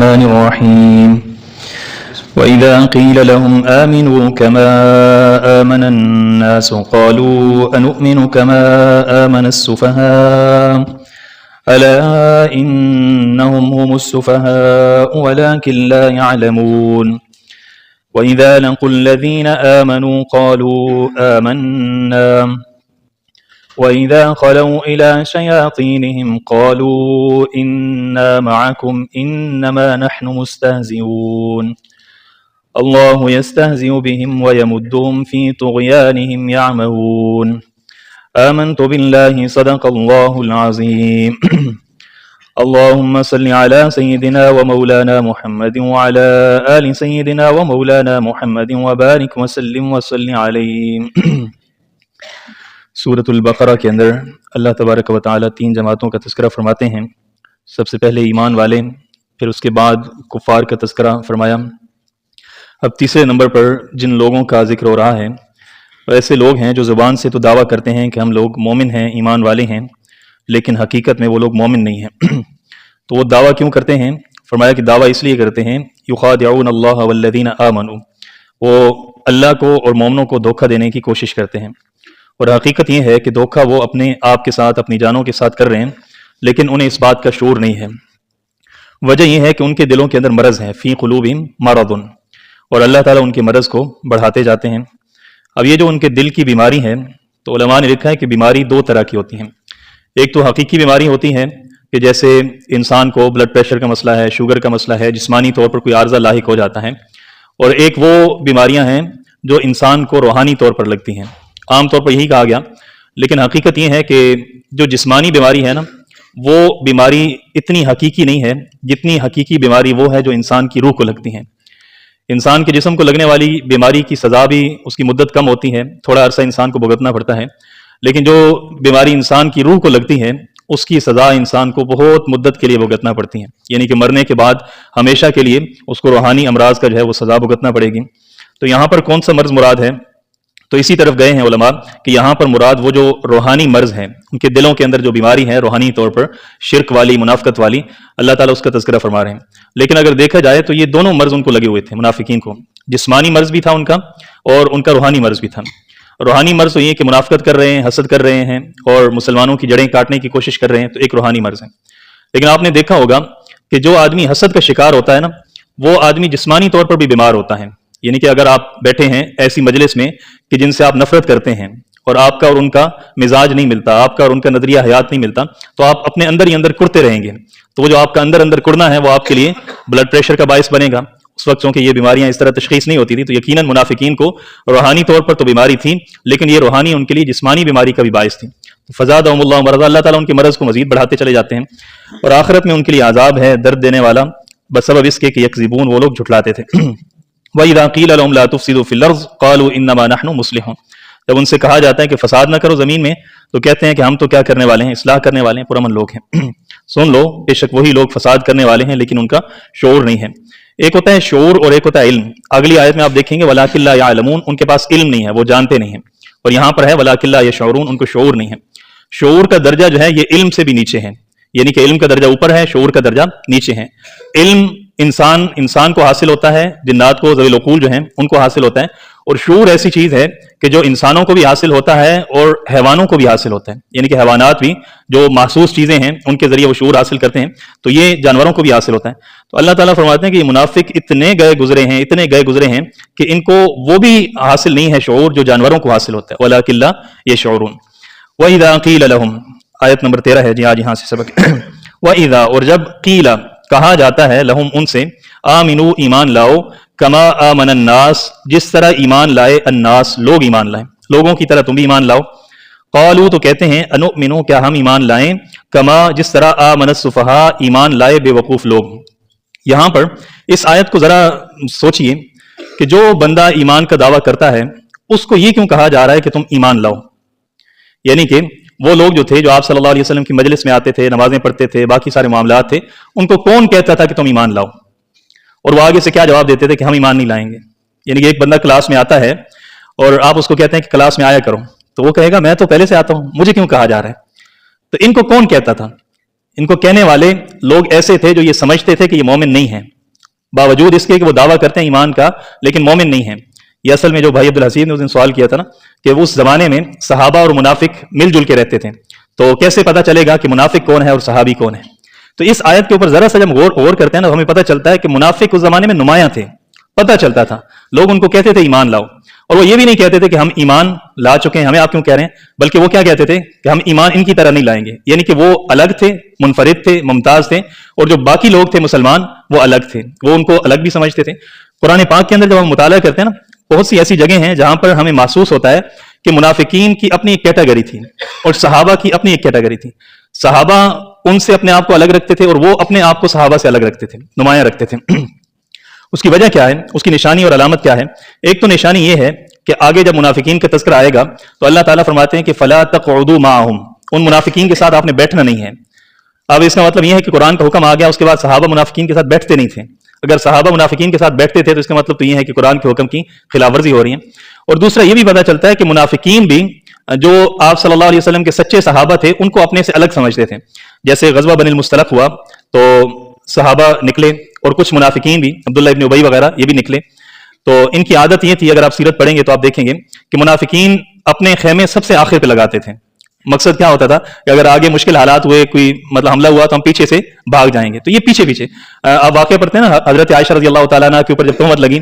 الرحمن الرحيم وإذا قيل لهم آمنوا كما آمن الناس قالوا أنؤمن كما آمن السفهاء ألا إنهم هم السفهاء ولكن لا يعلمون وإذا لقوا الذين آمنوا قالوا آمنا وإذا خلوا إلى شياطينهم قالوا إنا معكم إنما نحن مستهزئون الله يستهزئ بهم ويمدهم في طغيانهم يعمهون آمنت بالله صدق الله العظيم اللهم صل على سيدنا ومولانا محمد وعلى آل سيدنا ومولانا محمد وبارك وسلم وصل علیہ۔ سورۃ البقرہ کے اندر اللہ تبارک و تعالیٰ 3 جماعتوں کا تذکرہ فرماتے ہیں۔ سب سے پہلے ایمان والے، پھر اس کے بعد کفار کا تذکرہ فرمایا۔ اب تیسرے نمبر پر جن لوگوں کا ذکر ہو رہا ہے وہ ایسے لوگ ہیں جو زبان سے تو دعویٰ کرتے ہیں کہ ہم لوگ مومن ہیں، ایمان والے ہیں، لیکن حقیقت میں وہ لوگ مومن نہیں ہیں۔ تو وہ دعویٰ کیوں کرتے ہیں؟ فرمایا کہ دعویٰ اس لیے کرتے ہیں یخادعون اللہ والذین آمنوا، وہ اللہ کو اور مومنوں کو دھوکہ دینے کی کوشش کرتے ہیں، اور حقیقت یہ ہے کہ دھوکہ وہ اپنے آپ کے ساتھ، اپنی جانوں کے ساتھ کر رہے ہیں، لیکن انہیں اس بات کا شعور نہیں ہے۔ وجہ یہ ہے کہ ان کے دلوں کے اندر مرض ہے، فی قلوبہم مرض، اور اللہ تعالیٰ ان کے مرض کو بڑھاتے جاتے ہیں۔ اب یہ جو ان کے دل کی بیماری ہے، تو علماء نے لکھا ہے کہ بیماری 2 طرح کی ہوتی ہیں۔ ایک تو حقیقی بیماری ہوتی ہے کہ جیسے انسان کو بلڈ پریشر کا مسئلہ ہے، شوگر کا مسئلہ ہے، جسمانی طور پر کوئی عارضہ لاحق ہو جاتا ہے، اور ایک وہ بیماریاں ہیں جو انسان کو روحانی طور پر لگتی ہیں۔ عام طور پر یہی کہا گیا، لیکن حقیقت یہ ہے کہ جو جسمانی بیماری ہے نا، وہ بیماری اتنی حقیقی نہیں ہے جتنی حقیقی بیماری وہ ہے جو انسان کی روح کو لگتی ہیں۔ انسان کے جسم کو لگنے والی بیماری کی سزا بھی اس کی مدت کم ہوتی ہے، تھوڑا عرصہ انسان کو بھگتنا پڑتا ہے، لیکن جو بیماری انسان کی روح کو لگتی ہے اس کی سزا انسان کو بہت مدت کے لیے بھگتنا پڑتی ہے، یعنی کہ مرنے کے بعد ہمیشہ کے لیے اس کو روحانی امراض کا جو ہے وہ سزا بھگتنا پڑے گی۔ تو یہاں پر کون سا مرض مراد ہے؟ تو اسی طرف گئے ہیں علماء کہ یہاں پر مراد وہ جو روحانی مرض ہے، ان کے دلوں کے اندر جو بیماری ہے روحانی طور پر، شرک والی، منافقت والی، اللہ تعالیٰ اس کا تذکرہ فرما رہے ہیں۔ لیکن اگر دیکھا جائے تو یہ دونوں مرض ان کو لگے ہوئے تھے، منافقین کو، جسمانی مرض بھی تھا ان کا اور ان کا روحانی مرض بھی تھا۔ روحانی مرض تو یہ کہ منافقت کر رہے ہیں، حسد کر رہے ہیں اور مسلمانوں کی جڑیں کاٹنے کی کوشش کر رہے ہیں، تو ایک روحانی مرض ہے۔ لیکن آپ نے دیکھا ہوگا کہ جو آدمی حسد کا شکار ہوتا ہے نا، وہ آدمی جسمانی طور پر بھی بیمار ہوتا ہے، یعنی کہ اگر آپ بیٹھے ہیں ایسی مجلس میں کہ جن سے آپ نفرت کرتے ہیں اور آپ کا اور ان کا مزاج نہیں ملتا، آپ کا اور ان کا نظریہ حیات نہیں ملتا، تو آپ اپنے اندر ہی اندر کڑتے رہیں گے، تو وہ جو آپ کا اندر اندر کڑنا ہے وہ آپ کے لیے بلڈ پریشر کا باعث بنے گا۔ اس وقت چونکہ یہ بیماریاں اس طرح تشخیص نہیں ہوتی تھی، تو یقیناً منافقین کو روحانی طور پر تو بیماری تھی، لیکن یہ روحانی ان کے لیے جسمانی بیماری کا بھی باعث تھی۔ فزادہم اللہ مرضا، اللہ تعالیٰ ان کے مرض کو مزید بڑھاتے چلے جاتے ہیں، اور آخرت میں ان کے لیے عذاب ہے درد دینے والا، بسبب اس کے کہ یکذبون، وہ لوگ جھٹلاتے تھے۔ وَإِذَا قِيلَ لَهُمْ لَا تُفْسِدُوا فِي الْأَرْضِ قَالُوا إِنَّمَا نَحْنُ مُصْلِحُونَ، جب ان سے کہا جاتا ہے کہ فساد نہ کرو زمین میں، تو کہتے ہیں کہ ہم تو کیا کرنے والے ہیں، اصلاح کرنے والے ہیں، پرامن لوگ ہیں۔ سن لو، بے شک وہی لوگ فساد کرنے والے ہیں لیکن ان کا شعور نہیں ہے۔ ایک ہوتا ہے شعور اور ایک ہوتا ہے علم۔ اگلی آیت میں آپ دیکھیں گے وَلَٰكِن لَّا يَعْلَمُونَ، ان کے پاس علم نہیں ہے، وہ جانتے نہیں ہیں، اور یہاں پر ہے وَلَٰكِن لَّا يَشْعُرُونَ، ان کو شعور نہیں ہے۔ شعور کا درجہ جو ہے یہ علم سے بھی نیچے ہے، یعنی کہ علم کا درجہ اوپر ہے، شعور کا درجہ نیچے ہے۔ علم انسان کو حاصل ہوتا ہے، جنات کو، ذوی العقول جو ہیں ان کو حاصل ہوتا ہے، اور شعور ایسی چیز ہے کہ جو انسانوں کو بھی حاصل ہوتا ہے اور حیوانوں کو بھی حاصل ہوتا ہے، یعنی کہ حیوانات بھی جو محسوس چیزیں ہیں ان کے ذریعے وہ شعور حاصل کرتے ہیں، تو یہ جانوروں کو بھی حاصل ہوتا ہے۔ تو اللہ تعالیٰ فرماتے ہیں کہ یہ منافق اتنے گئے گزرے ہیں کہ ان کو وہ بھی حاصل نہیں ہے شعور جو جانوروں کو حاصل ہوتا ہے۔ وَلَٰكِن لَّا يَشْعُرُونَ وَإِذَا قِيلَ لَهُمْ، آیت نمبر 13 ہے جی، آج یہاں سے سبق۔ وَإِذَا، اور جب قیل کہا جاتا ہے، لہم ان سے، آمنو ایمان لاؤ، کما آمن الناس جس طرح ایمان لائے الناس لوگ ایمان لائیں، لوگوں کی طرح تم بھی ایمان لاؤ۔ قالو تو کہتے ہیں، انؤمنو کیا ہم ایمان لائیں، کما جس طرح آمن السفہاء ایمان لائے بے وقوف لوگ۔ یہاں پر اس آیت کو ذرا سوچئے کہ جو بندہ ایمان کا دعویٰ کرتا ہے اس کو یہ کیوں کہا جا رہا ہے کہ تم ایمان لاؤ؟ یعنی کہ وہ لوگ جو تھے جو آپ صلی اللہ علیہ وسلم کی مجلس میں آتے تھے، نمازیں پڑھتے تھے، باقی سارے معاملات تھے، ان کو کون کہتا تھا کہ تم ایمان لاؤ؟ اور وہ آگے سے کیا جواب دیتے تھے کہ ہم ایمان نہیں لائیں گے۔ یعنی کہ ایک بندہ کلاس میں آتا ہے اور آپ اس کو کہتے ہیں کہ کلاس میں آیا کرو، تو وہ کہے گا میں تو پہلے سے آتا ہوں، مجھے کیوں کہا جا رہا ہے؟ تو ان کو کون کہتا تھا؟ ان کو کہنے والے لوگ ایسے تھے جو یہ سمجھتے تھے کہ یہ مومن نہیں ہیں، باوجود اس کے کہ وہ دعویٰ کرتے ہیں ایمان کا لیکن مومن نہیں ہیں. یہ اصل میں جو بھائی عبدالحسین نے اس دن سوال کیا تھا نا کہ اس زمانے میں صحابہ اور منافق مل جل کے رہتے تھے، تو کیسے پتہ چلے گا کہ منافق کون ہے اور صحابی کون ہے؟ تو اس آیت کے اوپر ذرا سا جب غور کرتے ہیں نا، ہمیں پتہ چلتا ہے کہ منافق اس زمانے میں نمایاں تھے، پتہ چلتا تھا، لوگ ان کو کہتے تھے ایمان لاؤ، اور وہ یہ بھی نہیں کہتے تھے کہ ہم ایمان لا چکے ہیں، ہمیں آپ کیوں کہہ رہے ہیں، بلکہ وہ کیا کہتے تھے کہ ہم ایمان ان کی طرح نہیں لائیں گے، یعنی کہ وہ الگ تھے، منفرد تھے، ممتاز تھے، اور جو باقی لوگ تھے مسلمان وہ الگ تھے، وہ ان کو الگ بھی سمجھتے تھے. قرآن پاک کے اندر جب ہم مطالعہ کرتے ہیں نا، بہت سی ایسی جگہیں ہیں جہاں پر ہمیں محسوس ہوتا ہے کہ منافقین کی اپنی ایک کیٹیگری تھی اور صحابہ کی اپنی ایک کیٹیگری تھی. صحابہ ان سے اپنے آپ کو الگ رکھتے تھے اور وہ اپنے آپ کو صحابہ سے الگ رکھتے تھے، نمایاں رکھتے تھے. اس کی وجہ کیا ہے، اس کی نشانی اور علامت کیا ہے؟ ایک تو نشانی یہ ہے کہ آگے جب منافقین کا تذکرہ آئے گا تو اللہ تعالیٰ فرماتے ہیں کہ فلا تقعدوا معهم، ان منافقین کے ساتھ آپ نے بیٹھنا نہیں ہے. اب اس کا مطلب یہ ہے کہ قرآن کا حکم آ گیا، اس کے بعد صحابہ منافقین کے ساتھ بیٹھتے نہیں تھے. اگر صحابہ منافقین کے ساتھ بیٹھتے تھے تو اس کا مطلب تو یہ ہے کہ قرآن کے حکم کی خلاف ورزی ہو رہی ہے. اور دوسرا یہ بھی پتہ چلتا ہے کہ منافقین بھی جو آپ صلی اللہ علیہ وسلم کے سچے صحابہ تھے ان کو اپنے سے الگ سمجھتے تھے. جیسے غزوہ بنی المصطلق ہوا تو صحابہ نکلے اور کچھ منافقین بھی، عبداللہ ابن ابی وغیرہ یہ بھی نکلے. تو ان کی عادت یہ تھی، اگر آپ سیرت پڑھیں گے تو آپ دیکھیں گے کہ منافقین اپنے خیمے سب سے آخر پہ لگاتے تھے. مقصد کیا ہوتا تھا کہ اگر آگے مشکل حالات ہوئے، کوئی مطلب حملہ ہوا تو ہم پیچھے سے بھاگ جائیں گے. تو یہ پیچھے آپ واقعہ پڑھتے ہیں نا، حضرت عائشہ رضی اللہ تعالیٰ عنہ کے اوپر جب تہمت لگی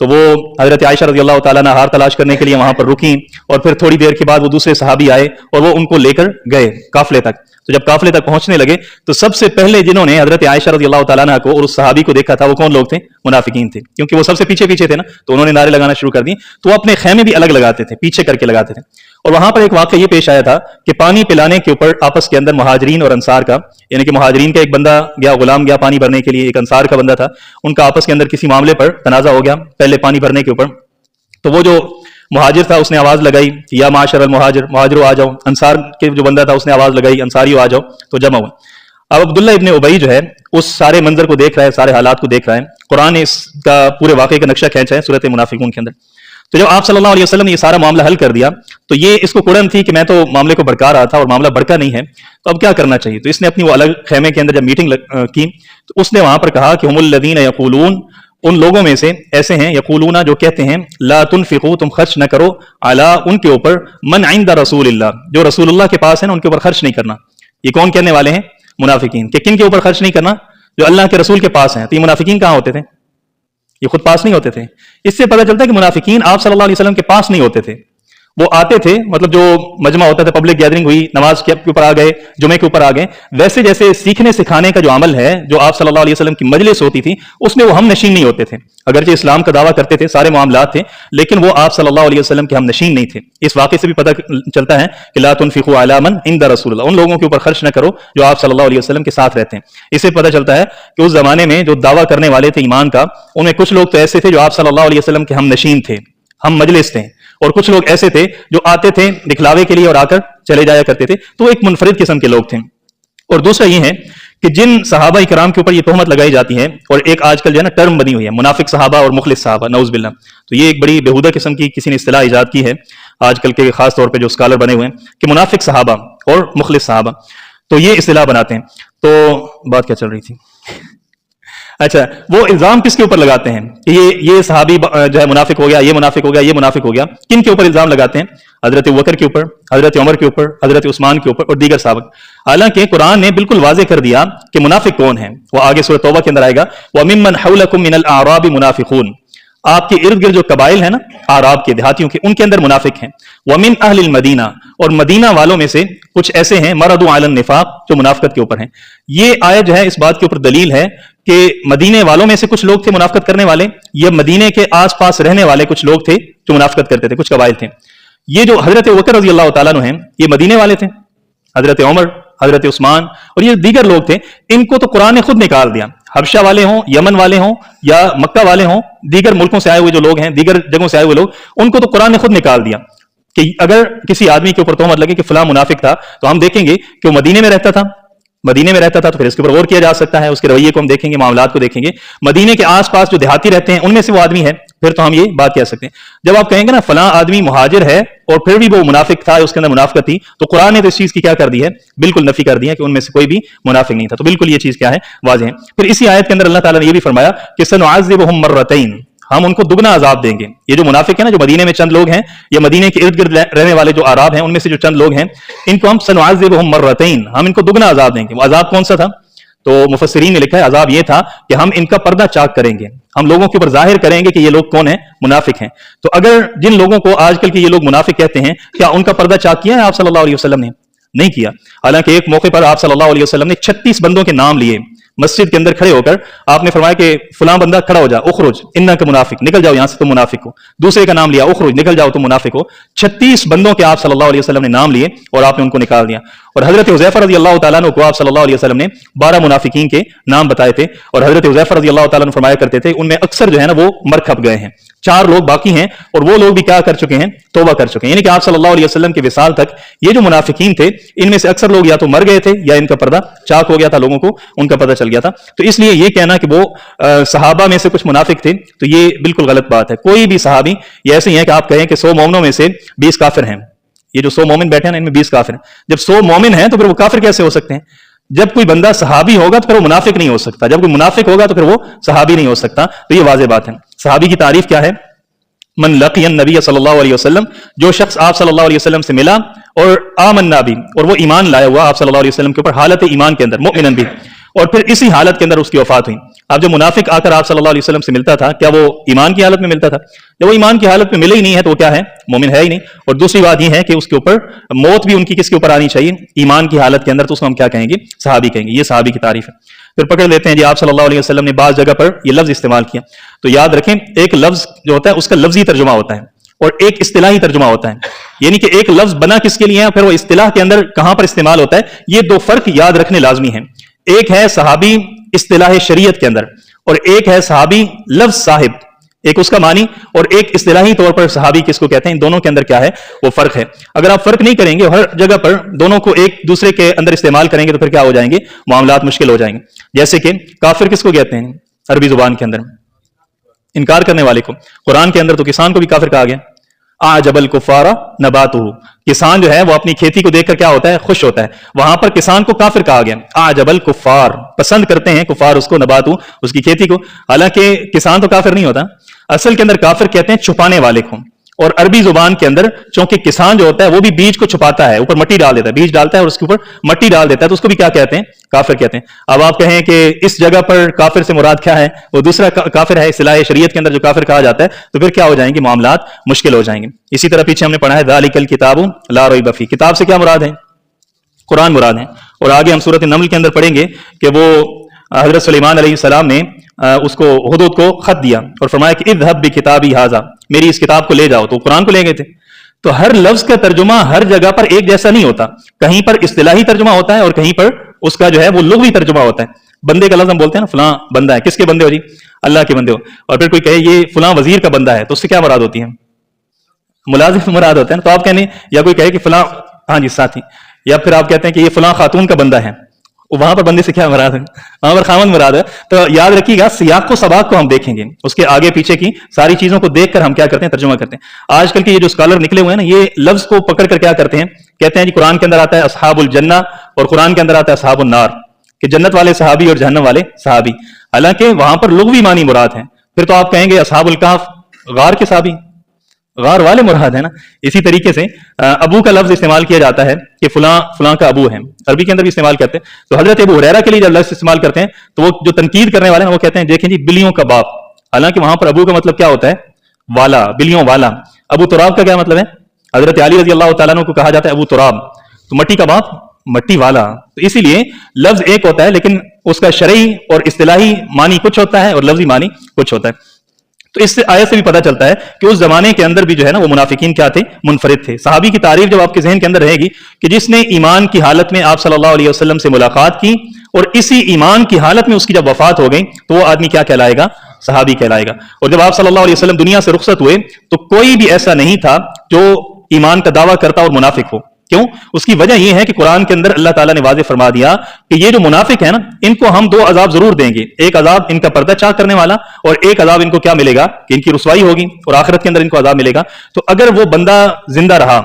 تو وہ حضرت عائشہ رضی اللہ تعالیٰ عنہ ہار تلاش کرنے کے لیے وہاں پر رکیں، اور پھر تھوڑی دیر کے بعد وہ دوسرے صحابی آئے اور وہ ان کو لے کر گئے قافلے تک. تو جب قافلے تک پہنچنے لگے تو سب سے پہلے جنہوں نے حضرت عائشہ رضی اللہ تعالیٰ عنہ کو اور اس صحابی کو دیکھا تھا وہ کون لوگ تھے؟ منافقین تھے، کیونکہ وہ سب سے پیچھے تھے نا، تو انہوں نے نعرے لگانا شروع کر دی. تو وہ اپنے خیمے بھی الگ لگاتے تھے، پیچھے کر کے لگاتے تھے. اور وہاں پر ایک واقعہ یہ پیش آیا تھا کہ پانی پلانے کے اوپر آپس کے اندر مہاجرین اور انصار کا، یعنی کہ مہاجرین کا ایک بندہ گیا، غلام گیا پانی بھرنے کے لیے، ایک انصار کا بندہ تھا، ان کا آپس کے اندر کسی معاملے پر تنازع ہو گیا پہلے پانی بھرنے کے اوپر. تو وہ جو مہاجر تھا اس نے آواز لگائی کہ یا معاشر المہاجر، مہاجروں آ جاؤ. انصار کے جو بندہ تھا اس نے آواز لگائی انصاریوں آ جاؤ، تو جمع ہوئے. اب عبداللہ ابن ابی جو ہے اس سارے منظر کو دیکھ رہا ہے، سارے حالات کو دیکھ رہا ہے. قرآن نے اس کا پورے واقعے کا نقشہ کھینچا ہے سورۃ منافقون کے اندر. تو جب آپ صلی اللہ علیہ وسلم نے یہ سارا معاملہ حل کر دیا تو یہ اس کو کڑن تھی کہ میں تو معاملے کو بھڑکا رہا تھا اور معاملہ بھڑکا نہیں ہے، تو اب کیا کرنا چاہیے؟ تو اس نے اپنی وہ الگ خیمے کے اندر جب میٹنگ کی تو اس نے وہاں پر کہا کہ ہم الذین یقولون، ان لوگوں میں سے ایسے ہیں، یقولون جو کہتے ہیں، لا تنفقوا، تم خرچ نہ کرو، علی ان کے اوپر، من عند رسول اللہ، جو رسول اللہ کے پاس ہے نا ان کے اوپر خرچ نہیں کرنا. یہ کون کہنے والے ہیں؟ منافقین. کہ کن کے اوپر خرچ نہیں کرنا؟ جو اللہ کے رسول کے پاس ہیں. تو یہ منافقین کہاں ہوتے تھے؟ یہ خود پاس نہیں ہوتے تھے. اس سے پتہ چلتا ہے کہ منافقین آپ صلی اللہ علیہ وسلم کے پاس نہیں ہوتے تھے. وہ آتے تھے، مطلب جو مجمع ہوتا تھا، پبلک گیدرنگ ہوئی، نماز کے اوپر آ گئے، جمعے کے اوپر آ گئے، ویسے جیسے سیکھنے سکھانے کا جو عمل ہے جو آپ صلی اللہ علیہ وسلم کی مجلس ہوتی تھی اس میں وہ ہم نشین نہیں ہوتے تھے. اگرچہ اسلام کا دعویٰ کرتے تھے، سارے معاملات تھے، لیکن وہ آپ صلی اللہ علیہ وسلم کے ہم نشین نہیں تھے. اس واقعے سے بھی پتہ چلتا ہے کہ لا تنفقوا علی من عند رسول اللہ، ان لوگوں کے اوپر خرچ نہ کرو جو آپ صلی اللہ علیہ وسلم کے ساتھ رہتے ہیں. اس سے پتہ چلتا ہے کہ اس زمانے میں جو دعویٰ کرنے والے تھے ایمان کا، ان میں کچھ لوگ تو ایسے تھے جو آپ صلی اللہ علیہ وسلم کے ہم نشین تھے، ہم مجلس تھے، اور کچھ لوگ ایسے تھے جو آتے تھے دکھلاوے کے لیے اور آ کر چلے جایا کرتے تھے. تو ایک منفرد قسم کے لوگ تھے. اور دوسرا یہ ہے کہ جن صحابہ کرام کے اوپر یہ تہمت لگائی جاتی ہے، اور ایک آج کل جو ہے نا ٹرم بنی ہوئی ہے منافق صحابہ اور مخلص صحابہ، نعوذ باللہ، تو یہ ایک بڑی بےہودہ قسم کی کسی نے اصطلاح ایجاد کی ہے آج کل کے خاص طور پہ جو اسکالر بنے ہوئے ہیں کہ منافق صحابہ اور مخلص صحابہ، تو یہ اصطلاح بناتے ہیں. تو بات کیا چل رہی تھی؟ اچھا، وہ الزام کس کے اوپر لگاتے ہیں کہ یہ صحابی جو ہے منافق ہو گیا، یہ منافق ہو گیا، یہ منافق ہو گیا؟ کن کے اوپر الزام لگاتے ہیں؟ حضرت ابوبکر کے اوپر، حضرت عمر کے اوپر، حضرت عثمان کے اوپر اور دیگر صحابہ. حالانکہ قرآن نے بالکل واضح کر دیا کہ منافق کون ہیں. وہ آگے سورۃ توبہ کے اندر آئے گا، وَمِمَّنْ حَوْلَكُم مِّنَ الْأَعْرَابِ مُنَافِقُونَ، آپ کے ارد گرد جو قبائل ہیں نا اعراب کے، دیہاتیوں کے، ان کے اندر منافق ہیں. وَمِنْ أَهْلِ الْمَدِينَةِ، اور مدینہ والوں میں سے کچھ ایسے ہیں، مَرَضُوا عَلَى النِّفَاقِ، جو منافقت کے اوپر ہیں. یہ آیت جو ہے اس بات کے اوپر دلیل ہے کہ مدینے والوں میں سے کچھ لوگ تھے منافقت کرنے والے، یہ مدینے کے آس پاس رہنے والے کچھ لوگ تھے جو منافقت کرتے تھے، کچھ قبائل تھے. یہ جو حضرت ابوبکر رضی اللہ تعالیٰ عنہ ہیں یہ مدینے والے تھے، حضرت عمر، حضرت عثمان اور یہ دیگر لوگ تھے. ان کو تو قرآن نے خود نکال دیا. حبشہ والے ہوں، یمن والے ہوں یا مکہ والے ہوں، دیگر ملکوں سے آئے ہوئے جو لوگ ہیں، دیگر جگہوں سے آئے ہوئے لوگ، ان کو تو قرآن نے خود نکال دیا کہ اگر کسی آدمی کے اوپر تہمت لگے کہ فلاں منافق تھا تو ہم دیکھیں گے کہ وہ مدینے میں رہتا تھا تو پھر اس کے اوپر غور کیا جا سکتا ہے، اس کے رویے کو ہم دیکھیں گے، معاملات کو دیکھیں گے. مدینے کے آس پاس جو دیہاتی رہتے ہیں ان میں سے وہ آدمی ہے، پھر تو ہم یہ بات کہہ سکتے ہیں. جب آپ کہیں گے نا فلاں آدمی مہاجر ہے اور پھر بھی وہ منافق تھا, اس کے اندر منافقت تھی, تو قرآن نے تو اس چیز کی کیا کر دی ہے, بالکل نفی کر دی ہے کہ ان میں سے کوئی بھی منافق نہیں تھا. تو بالکل یہ چیز کیا ہے, واضح ہے. پھر اسی آیت کے اندر اللہ تعالیٰ نے یہ بھی فرمایا کہ سنعذبہم مرتین, ہم ان کو دگنا عذاب دیں گے. یہ جو منافق ہیں نا, جو مدینے میں چند لوگ ہیں, یا مدینے کے ارد گرد رہنے والے جو اعراب ہیں, ان میں سے جو چند لوگ ہیں, ان کو ہم سنعذبہم مرتین, ہم ان کو دگنا عذاب دیں گے. وہ عذاب کون سا تھا؟ تو مفسرین نے لکھا ہے عذاب یہ تھا کہ ہم ان کا پردہ چاک کریں گے, ہم لوگوں کے اوپر ظاہر کریں گے کہ یہ لوگ کون ہیں, منافق ہیں. تو اگر جن لوگوں کو آج کل کے یہ لوگ منافق کہتے ہیں, کیا ان کا پردہ چاک کیا ہے آپ صلی اللہ علیہ وسلم نے؟ نہیں کیا. حالانکہ ایک موقع پر آپ صلی اللہ علیہ وسلم نے 36 بندوں کے نام لیے, مسجد کے اندر کھڑے ہو کر آپ نے فرمایا کہ فلاں بندہ کھڑا ہو جا, اخرج انک منافق, نکل جاؤ یہاں سے, تم منافق ہو. دوسرے کا نام لیا, اخرج, نکل جاؤ, تم منافق ہو. 36 بندوں کے آپ صلی اللہ علیہ وسلم نے نام لیے اور آپ نے ان کو نکال دیا. اور حضرت حذیفہ رضی اللہ تعالیٰ عنہ کو آپ صلی اللہ علیہ وسلم نے 12 منافقین کے نام بتائے تھے, اور حضرت حذیفہ رضی اللہ تعالیٰ عنہ فرمایا کرتے تھے ان میں اکثر جو ہے نا وہ مر کھپ گئے ہیں, 4 لوگ باقی ہیں, اور وہ لوگ بھی کیا کر چکے ہیں, توبہ کر چکے ہیں. یعنی کہ آپ صلی اللہ علیہ وسلم کے وصال تک یہ جو منافقین تھے, ان میں سے اکثر لوگ یا تو مر گئے تھے یا ان کا پردہ چاک ہو گیا تھا, لوگوں کو ان کا پتہ چل گیا تھا. تو اس لیے یہ کہنا کہ وہ صحابہ میں سے کچھ منافق تھے, تو یہ بالکل غلط بات ہے. کوئی بھی صحابی یہ ایسے ہی ہے کہ آپ کہیں کہ 100 مومنوں میں سے 20 کافر ہیں. یہ جو 100 مومن بیٹھے ہیں ان میں 20 کافر ہیں. جب 100 مومن ہیں تو پھر وہ کافر کیسے ہو سکتے ہیں؟ جب کوئی بندہ صحابی ہوگا تو پھر وہ منافق نہیں ہو سکتا, جب کوئی منافق ہوگا تو پھر وہ صحابی نہیں ہو سکتا. تو یہ واضح بات ہے. صحابی کی تعریف کیا ہے؟ من لقی النبی صلی اللہ علیہ وسلم, جو شخص آپ صلی اللہ علیہ وسلم سے ملا اور آمنا بھی, اور وہ ایمان لایا ہوا آپ صلی اللہ علیہ وسلم کے اوپر حالت ایمان کے اندر, مؤمنن بھی, اور پھر اسی حالت کے اندر اس کی وفات ہوئی. اب جو منافق آ کر آپ صلی اللہ علیہ وسلم سے ملتا تھا, کیا وہ ایمان کی حالت میں ملتا تھا؟ جب وہ ایمان کی حالت میں ملے ہی نہیں ہے تو وہ کیا ہے, مومن ہے ہی نہیں. اور دوسری بات یہ ہے کہ اس کے اوپر موت بھی ان کی کس کے اوپر آنی چاہیے, ایمان کی حالت کے اندر, تو اس کو ہم کیا کہیں گے, صحابی کہیں گے. یہ صحابی کی تعریف ہے. پھر پکڑ لیتے ہیں جی آپ صلی اللہ علیہ وسلم نے بعض جگہ پر یہ لفظ استعمال کیا. تو یاد رکھیں, ایک لفظ جو ہوتا ہے اس کا لفظی ترجمہ ہوتا ہے اور ایک اصطلاحی ترجمہ ہوتا ہے. یعنی کہ ایک لفظ بنا کس کے لیے ہے, پھر وہ اصطلاح کے اندر کہاں پر استعمال ہوتا ہے, یہ 2 فرق یاد رکھنے لازمی ہیں. ایک ہے صحابی اصطلاح شریعت کے اندر, اور ایک ہے صحابی لفظ صاحب, ایک اس کا معنی اور ایک اصطلاحی طور پر صحابی کس کو کہتے ہیں. ان دونوں کے اندر کیا ہے, وہ فرق ہے. اگر آپ فرق نہیں کریں گے, ہر جگہ پر دونوں کو ایک دوسرے کے اندر استعمال کریں گے, تو پھر کیا ہو جائیں گے, معاملات مشکل ہو جائیں گے. جیسے کہ کافر کس کو کہتے ہیں عربی زبان کے اندر, انکار کرنے والے کو. قرآن کے اندر تو کسان کو بھی کافر کہا گیا, اعجب الکفار نباتہ, کسان جو ہے وہ اپنی کھیتی کو دیکھ کر کیا ہوتا ہے, خوش ہوتا ہے. وہاں پر کسان کو کافر کہا گیا, اعجب الکفار, پسند کرتے ہیں کفار اس کو, نباتہ اس کی کھیتی کو. حالانکہ کسان تو کافر نہیں ہوتا, اصل کے اندر کافر کہتے ہیں چھپانے والے کو. اور عربی زبان کے اندر چونکہ کسان جو ہوتا ہے وہ بھی بیج کو چھپاتا ہے, اوپر مٹی ڈال دیتا ہے, بیج ڈالتا ہے اور اس کے اوپر مٹی ڈال دیتا ہے, تو اس کو بھی کیا کہتے ہیں, کافر کہتے ہیں. اب آپ کہیں کہ اس جگہ پر کافر سے مراد کیا ہے, وہ دوسرا کافر ہے اصطلاح شریعت کے اندر جو کافر کہا جاتا ہے, تو پھر کیا ہو جائیں گے, معاملات مشکل ہو جائیں گے. اسی طرح پیچھے ہم نے پڑھا ہے ذالک الکتاب لا ریب فیہ, کتاب سے کیا مراد ہے, قرآن مراد ہے. اور آگے ہم سورۃ النمل کے اندر پڑھیں گے کہ وہ حضرت سلیمان علیہ السلام نے اس کو ہدہد کو خط دیا اور فرمایا کہ اذهب بکتابی ھذا, میری اس کتاب کو لے جاؤ. تو قرآن کو لے گئے تھے. تو ہر لفظ کا ترجمہ ہر جگہ پر ایک جیسا نہیں ہوتا, کہیں پر اصطلاحی ترجمہ ہوتا ہے اور کہیں پر اس کا جو ہے وہ لغوی ترجمہ ہوتا ہے. بندے کا لفظ ہم بولتے ہیں نا, فلاں بندہ ہے, کس کے بندے ہو جی, اللہ کے بندے ہو. اور پھر کوئی کہے یہ فلاں وزیر کا بندہ ہے, تو اس سے کیا مراد ہوتی ہے, ملازم مراد ہوتا ہے نا. تو آپ کہنے, یا کوئی کہے کہ فلاں, ہاں جی ساتھی, یا پھر آپ کہتے ہیں کہ یہ فلاں خاتون کا بندہ ہے, وہاں پر بندے سے کیا مراد ہے, وہاں پر خامن مراد ہے. تو یاد رکھیے گا, سیاق و سباق کو ہم دیکھیں گے, اس کے آگے پیچھے کی ساری چیزوں کو دیکھ کر ہم کیا کرتے ہیں, ترجمہ کرتے ہیں. آج کل کے یہ جو اسکالر نکلے ہوئے ہیں نا, یہ لفظ کو پکڑ کر کیا کرتے ہیں, کہتے ہیں جی قرآن کے اندر آتا ہے اصحاب الجنہ اور قرآن کے اندر آتا ہے اصحاب النار, کہ جنت والے صحابی اور جہنم والے صحابی. حالانکہ وہاں پر لغوی معنی مراد ہیں. پھر تو آپ کہیں گے اصحاب الکہف, غار کے صحابی, غار والے مراد ہے نا. اسی طریقے سے ابو کا لفظ استعمال کیا جاتا ہے کہ فلاں فلاں کا ابو ہے, عربی کے اندر بھی استعمال کرتے ہیں. تو حضرت ابو ہریرہ کے لیے جب لفظ استعمال کرتے ہیں تو وہ جو تنقید کرنے والے ہیں وہ کہتے ہیں دیکھیں جی بلیوں کا باپ. حالانکہ وہاں پر ابو کا مطلب کیا ہوتا ہے, والا, بلیوں والا. ابو تراب کا کیا مطلب ہے, حضرت علی رضی اللہ تعالیٰ عنہ کو کہا جاتا ہے ابو تراب, تو مٹی کا باپ, مٹی والا. تو اسی لیے لفظ ایک ہوتا ہے لیکن اس کا شرعی اور اصطلاحی معنی کچھ ہوتا ہے اور لفظی معنی کچھ ہوتا ہے. تو اس سے آیت سے بھی پتہ چلتا ہے کہ اس زمانے کے اندر بھی جو ہے نا وہ منافقین کیا تھے, منفرد تھے. صحابی کی تعریف جب آپ کے ذہن کے اندر رہے گی کہ جس نے ایمان کی حالت میں آپ صلی اللہ علیہ وسلم سے ملاقات کی اور اسی ایمان کی حالت میں اس کی جب وفات ہو گئی, تو وہ آدمی کیا کہلائے گا, صحابی کہلائے گا. اور جب آپ صلی اللہ علیہ وسلم دنیا سے رخصت ہوئے تو کوئی بھی ایسا نہیں تھا جو ایمان کا دعویٰ کرتا اور منافق ہو. کیوں؟ اس کی وجہ یہ ہے کہ قرآن کے اندر اللہ تعالیٰ نے واضح فرما دیا کہ یہ جو منافق ہیں نا، ان کو ہم 2 عذاب ضرور دیں گے. ایک عذاب ان کا پردہ چاک کرنے والا، اور ایک عذاب ان کو کیا ملے گا کہ ان کی رسوائی ہوگی اور آخرت کے اندر ان کو عذاب ملے گا. تو اگر وہ بندہ زندہ رہا،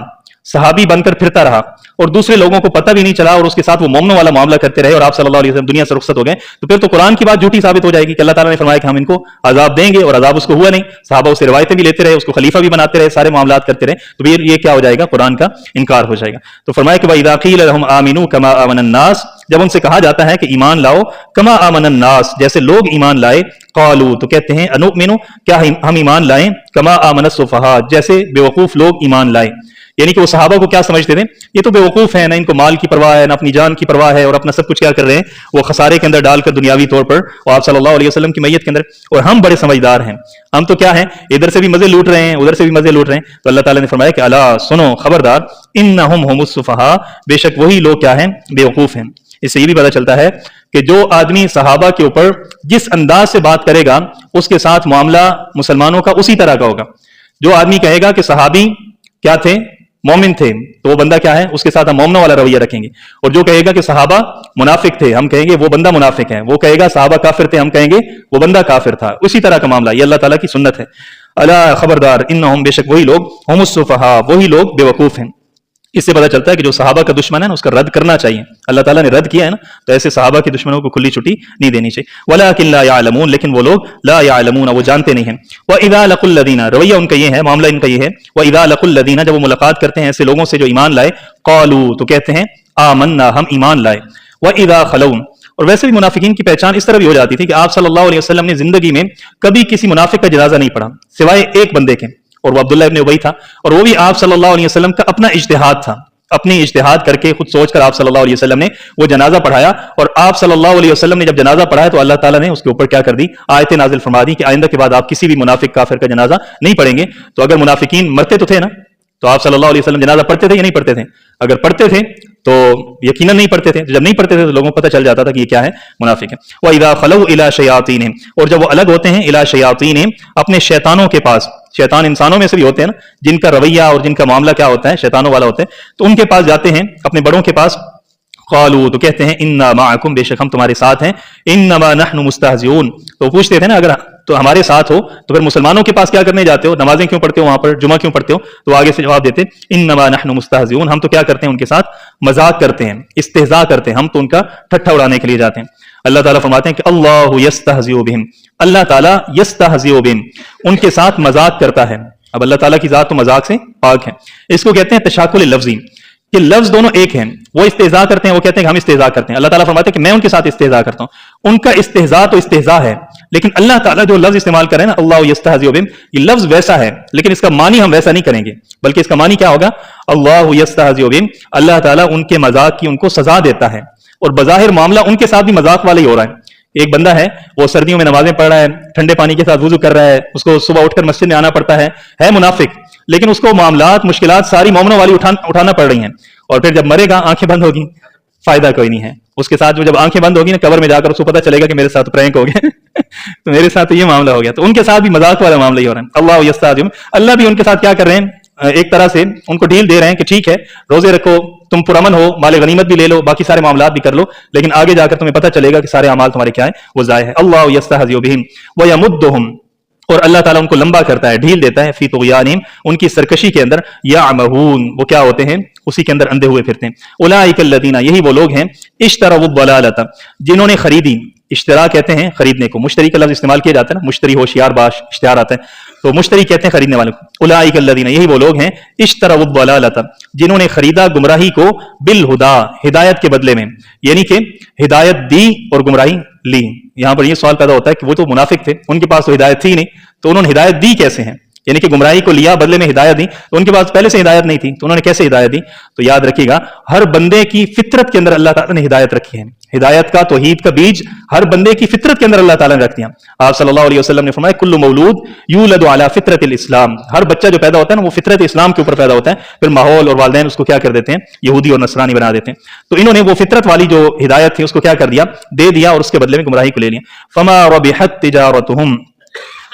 صحابی بن کر پھرتا رہا، اور دوسرے لوگوں کو پتہ بھی نہیں چلا، اور اس کے ساتھ وہ مومنوں والا معاملہ کرتے رہے، اور آپ صلی اللہ علیہ وسلم دنیا سے رخصت ہو گئے، تو پھر تو قرآن کی بات جھوٹی ثابت ہو جائے گی کہ اللہ تعالیٰ نے فرمایا کہ ہم ان کو عذاب دیں گے، اور عذاب اس کو ہوا نہیں. صحابہ اس سے روایتیں بھی لیتے رہے، اس کو خلیفہ بھی بناتے رہے، سارے معاملات کرتے رہے، تو یہ کیا ہو جائے گا؟ قرآن کا انکار ہو جائے گا. تو فرمایا کہ وَإِذَا قِيلَ لَهُمْ آمِنُوا كَمَا آمَنَ النَّاسُ، جب ان سے کہا جاتا ہے کہ ایمان لاؤ، کما آمن الناس، جیسے لوگ ایمان لائے، قالوا، تو کہتے ہیں انؤمن، کیا ہم ایمان لائیں، کما آمن السفہاء، جیسے بیوقوف لوگ ایمان لائے. یعنی کہ وہ صحابہ کو کیا سمجھتے تھے؟ یہ تو بیوقوف ہیں، نہ ان کو مال کی پرواہ ہے، نہ اپنی جان کی پرواہ ہے، اور اپنا سب کچھ کیا کر رہے ہیں؟ وہ خسارے کے اندر ڈال کر دنیاوی طور پر، اور آپ صلی اللہ علیہ وسلم کی میت کے اندر، اور ہم بڑے سمجھدار ہیں، ہم تو کیا ہیں، ادھر سے بھی مزے لوٹ رہے ہیں، ادھر سے بھی مزے لوٹ رہے ہیں. تو اللہ تعالیٰ نے فرمایا کہ الا، سنو، خبردار، انہم هم السفہاء، بے شک وہی لوگ کیا ہیں؟ بیوقوف ہیں. اس سے یہ بھی پتہ چلتا ہے کہ جو آدمی صحابہ کے اوپر جس انداز سے بات کرے گا، اس کے ساتھ معاملہ مسلمانوں کا اسی طرح کا ہوگا. جو آدمی کہے گا کہ صحابی کیا تھے؟ مومن تھے، تو وہ بندہ کیا ہے؟ اس کے ساتھ ہم مومنوں والا رویہ رکھیں گے. اور جو کہے گا کہ صحابہ منافق تھے، ہم کہیں گے وہ بندہ منافق ہے. وہ کہے گا صحابہ کافر تھے، ہم کہیں گے وہ بندہ کافر تھا. اسی طرح کا معاملہ، یہ اللہ تعالیٰ کی سنت ہے. الا، خبردار، انہم، بے شک وہی لوگ، ہم السفہاء، وہی لوگ بیوقوف ہیں. اس سے پتہ چلتا ہے کہ جو صحابہ کا دشمن ہے نا، اس کا رد کرنا چاہیے. اللہ تعالیٰ نے رد کیا ہے نا، تو ایسے صحابہ کے دشمنوں کو کھلی چھٹی نہیں دینی چاہیے. وَلَٰكِن لَا يَعْلَمُونَ، لیکن وہ لوگ لا يعلمون، وہ جانتے نہیں ہیں. وَإِذَا لَقُوا الَّذِينَ، رویہ ان کا یہ ہے، معاملہ ان کا یہ ہے. وَإِذَا لَقُوا الَّذِينَ، جب وہ ملاقات کرتے ہیں ایسے لوگوں سے جو ایمان لائے، قالوا، تو کہتے ہیں آمنا، ہم ایمان لائے. وَإِذَا خَلَوْا، اور ویسے بھی منافقین کی پہچان اس طرح بھی ہو جاتی تھی کہ آپ صلی اللہ علیہ وسلم نے زندگی میں کبھی کسی منافق کا جنازہ نہیں پڑھا سوائے ایک بندے کے، اور وہ عبداللہ ابن ابی تھا. اور وہ بھی آپ صلی اللہ علیہ وسلم کا اپنا اجتہاد تھا، اپنی اجتہاد کر کے خود سوچ کر آپ صلی اللہ علیہ وسلم نے وہ جنازہ پڑھایا. اور آپ صلی اللہ علیہ وسلم نے جب جنازہ پڑھایا تو اللہ تعالیٰ نے اس کے اوپر کیا کر دی؟ آیتیں نازل فرما دی کہ آئندہ کے بعد آپ کسی بھی منافق کافر کا جنازہ نہیں پڑھیں گے. تو اگر منافقین مرتے تو تھے نا، تو آپ صلی اللہ علیہ وسلم جنازہ پڑھتے تھے یا نہیں پڑھتے تھے؟ اگر پڑھتے تھے تو یقیناً نہیں پڑھتے تھے. جب نہیں پڑھتے تھے تو لوگوں کو پتہ چل جاتا تھا کہ یہ کیا ہے؟ منافق ہے. وَإِذَا خَلَوْا إِلَىٰ شَيَاطِينِهِمْ، اور جب وہ الگ ہوتے ہیں، إِلَىٰ شَيَاطِينِهِمْ، اپنے شیطانوں کے پاس. شیطان انسانوں میں سے بھی ہوتے ہیں نا، جن کا رویہ اور جن کا معاملہ کیا ہوتا ہے؟ شیطانوں والا ہوتا ہے. تو ان کے پاس جاتے ہیں، اپنے بڑوں کے پاس. قالوا، تو کہتے ہیں انا معکم، بے شک ہم تمہارے ساتھ ہیں. انما نحن مستہزئون، تو پوچھتے تھے نا اگر تو ہمارے ساتھ ہو تو پھر مسلمانوں کے پاس کیا کرنے جاتے ہو؟ نمازیں کیوں پڑھتے ہو وہاں پر؟ جمعہ کیوں پڑھتے ہو؟ تو آگے سے جواب دیتے انما نحن مستہزئون، ہم تو کیا کرتے ہیں؟ ان کے ساتھ مذاق کرتے ہیں، استہزاء کرتے ہیں، ہم تو ان کا ٹھٹھا اڑانے کے لیے جاتے ہیں. اللہ تعالیٰ فرماتے ہیں کہ اللہ یستہزئ بہم، اللہ تعالیٰ یستہزئ بہم، ان کے ساتھ مذاق کرتا ہے. اب اللہ تعالیٰ کی ذات تو مذاق سے پاک ہے. اس کو کہتے ہیں تشاکل لفظی، کہ لفظ دونوں ایک ہیں. وہ استہزاء کرتے ہیں، وہ کہتے ہیں کہ ہم استہزاء کرتے ہیں. اللہ تعالیٰ فرماتے ہیں کہ میں ان کے ساتھ استہزاء کرتا ہوں. ان کا استہزاء تو استہزاء ہے، لیکن اللہ تعالیٰ جو لفظ استعمال کرے نا، اللہ یستہزئ بہم، یہ لفظ ویسا ہے، لیکن اس کا معنی ہم ویسا نہیں کریں گے، بلکہ اس کا معنی کیا ہوگا؟ اللہ یستہزئ بہم، اللہ تعالیٰ ان کے مذاق کی ان کو سزا دیتا ہے. اور بظاہر معاملہ ان کے ساتھ بھی مذاق والا ہی ہو رہا ہے. ایک بندہ ہے، وہ سردیوں میں نمازیں پڑھ رہا ہے، ٹھنڈے پانی کے ساتھ وضو کر رہا ہے، اس کو صبح اٹھ کر مسجد میں آنا پڑتا ہے منافق، لیکن اس کو معاملات، مشکلات ساری مومنوں والی اٹھانا پڑ رہی ہیں. اور پھر جب مرے گا آنکھیں بند ہوگی، فائدہ کوئی نہیں ہے اس کے ساتھ. جو جب آنکھیں بند ہوگی نا قبر میں جا کر، اس کو پتہ چلے گا کہ میرے ساتھ پرینک ہو گیا تو میرے ساتھ یہ معاملہ ہو گیا. تو ان کے ساتھ بھی مذاق والا معاملہ ہی ہو رہا ہے. اللہ یستہزئ، اللہ بھی ان کے ساتھ کیا کر رہے ہیں؟ ایک طرح سے ان کو ڈیل دے رہے ہیں کہ ٹھیک ہے، روزے رکھو، تم پرامن ہو، مال غنیمت بھی لے لو، باقی سارے معاملات بھی کر لو، لیکن آگے جا کر تمہیں پتہ چلے گا کہ سارے اعمال تمہارے کیا ہیں؟ وہ ضائع ہے. اللہ یستہزئ بہم ویمدہم، اور اللہ تعالیٰ ان کو لمبا کرتا ہے، ڈھیل دیتا ہے، فی طغیانہم، ان کی سرکشی کے اندر، یعمہون، وہ کیا ہوتے ہیں؟ اسی کے اندر اندھے ہوئے پھرتے ہیں. اولئک الذین، یہی وہ لوگ ہیں، اشتروا الضلالۃ، جنہوں نے خریدی. اشترا کہتے ہیں خریدنے کو، مشتری کا لفظ استعمال کیا جاتا ہے نا، مشتری ہوشیار باش اشتہار آتا ہے، تو مشتری کہتے ہیں خریدنے والے کو. اولئک الذین، یہی وہ لوگ ہیں، اشتروا الضلالۃ، جنہوں نے خریدا گمراہی کو، بالہدا، ہدایت کے بدلے میں. یعنی کہ ہدایت دی اور گمراہی لی. یہاں پر یہ سوال پیدا ہوتا ہے کہ وہ تو منافق تھے، ان کے پاس تو ہدایت تھی نہیں، تو انہوں نے ہدایت دی کیسے ہیں؟ یعنی کہ گمراہی کو لیا، بدلے میں ہدایت دی، تو ان کے پاس پہلے سے ہدایت نہیں تھی، تو انہوں نے کیسے ہدایت دی؟ تو یاد رکھیے گا، ہر بندے کی فطرت کے اندر اللہ تعالیٰ نے ہدایت رکھی ہے. ہدایت کا، توحید کا بیج ہر بندے کی فطرت کے اندر اللہ تعالیٰ نے رکھ دیا. آپ صلی اللہ علیہ وسلم نے فرمایا کل مولود یولد علی فطرت الاسلام، ہر بچہ جو پیدا ہوتا ہے نا وہ فطرت اسلام کے اوپر پیدا ہوتا ہے. پھر ماحول اور والدین اس کو کیا کر دیتے ہیں؟ یہودی اور نصرانی بنا دیتے ہیں. تو انہوں نے وہ فطرت والی جو ہدایت تھی اس کو کیا کر دیا؟ دے دیا، اور اس کے بدلے میں گمراہی کو لے لیا. فما ربحت تجارتہم،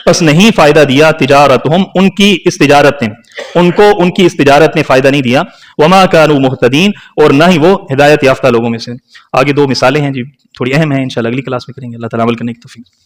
پس نہیں فائدہ دیا، تجارتہم، ان کی اس تجارت نے، ان کو ان کی اس تجارت نے فائدہ نہیں دیا. وما كانوا مهتدین، اور نہ ہی وہ ہدایت یافتہ لوگوں میں سے. آگے دو مثالیں ہیں جی، تھوڑی اہم ہیں، انشاءاللہ اگلی کلاس میں کریں گے. اللہ تعالیٰ عمل کرنے کی توفیق.